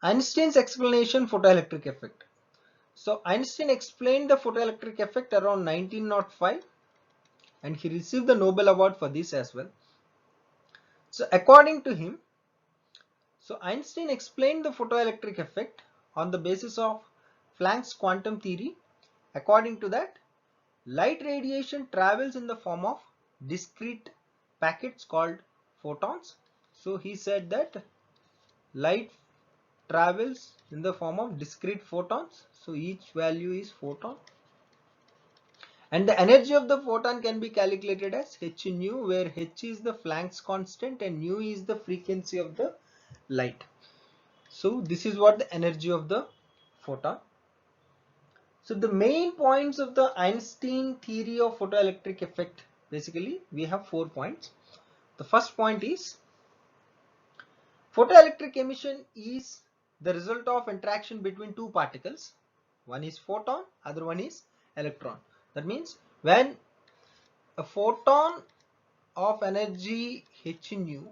Einstein's explanation photoelectric effect. So Einstein explained the photoelectric effect around 1905 and he received the Nobel Award for this as well. So according to him, so Einstein explained the photoelectric effect on the basis of Planck's quantum theory. According to that, light radiation travels in the form of discrete packets called photons. So he said that light travels in the form of discrete photons. So each value is photon. And the energy of the photon can be calculated as h nu, where h is the Planck's constant and nu is the frequency of the light. So this is what the energy of the photon. So the main points of the Einstein theory of photoelectric effect, basically we have 4 points. The first point is photoelectric emission is the result of interaction between two particles. One is photon, other one is electron. That means when a photon of energy h nu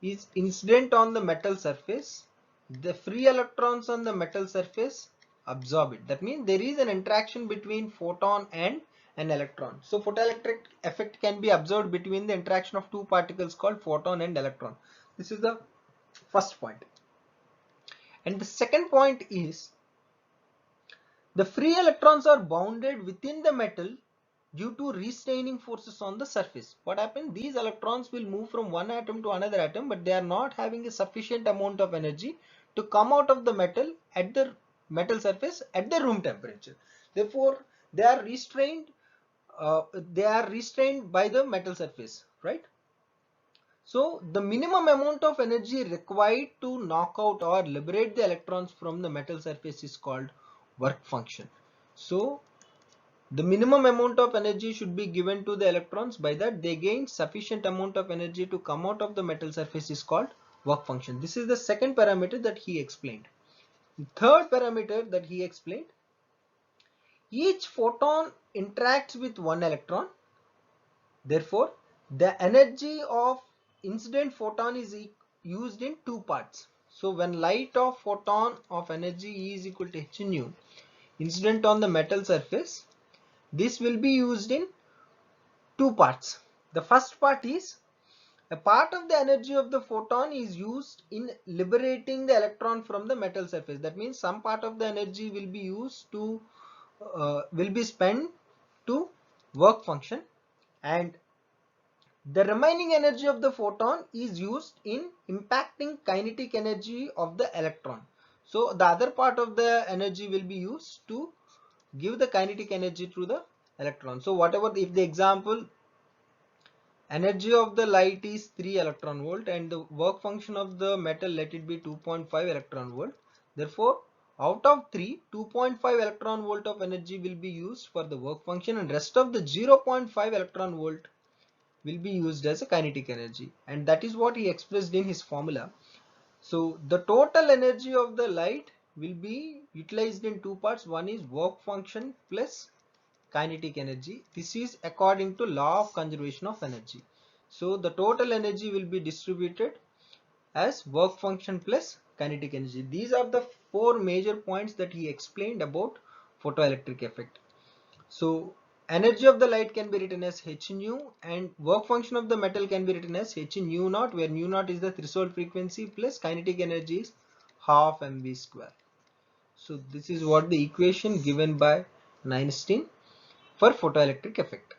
is incident on the metal surface, the free electrons on the metal surface absorb it. That means there is an interaction between photon and an electron. So photoelectric effect can be observed between the interaction of two particles called photon and electron. This is the first point. And the second point is the free electrons are bounded within the metal due to restraining forces on the surface. What happens? These electrons will move from one atom to another atom, but they are not having a sufficient amount of energy to come out of the metal at the metal surface at the room temperature. Therefore, they are restrained. They are restrained by the metal surface, right? So the minimum amount of energy required to knock out or liberate the electrons from the metal surface is called work function. So the minimum amount of energy should be given to the electrons, by that they gain sufficient amount of energy to come out of the metal surface is called work function. This is the second parameter that he explained. The third parameter that he explained, each photon interacts with one electron. Therefore, the energy of incident photon is used in two parts. So when light of photon of energy E is equal to h nu incident on the metal surface, this will be used in two parts. The first part is a part of the energy of the photon is used in liberating the electron from the metal surface. That means some part of the energy will be used to will be spent to work function, and the remaining energy of the photon is used in impacting kinetic energy of the electron. So the other part of the energy will be used to give the kinetic energy to the electron. So whatever, if the example energy of the light is 3 electron volt and the work function of the metal, let it be 2.5 electron volt. Therefore, out of 3, 2.5 electron volt of energy will be used for the work function, and rest of the 0.5 electron volt will be used as a kinetic energy, and that is what he expressed in his formula. So the total energy of the light will be utilized in two parts. One is work function plus kinetic energy. This is according to law of conservation of energy. So the total energy will be distributed as work function plus kinetic energy. These are the four major points that he explained about photoelectric effect. So energy of the light can be written as h nu, and work function of the metal can be written as h nu naught, where nu naught is the threshold frequency plus kinetic energy is half mv square. So this is what the equation given by Einstein for photoelectric effect.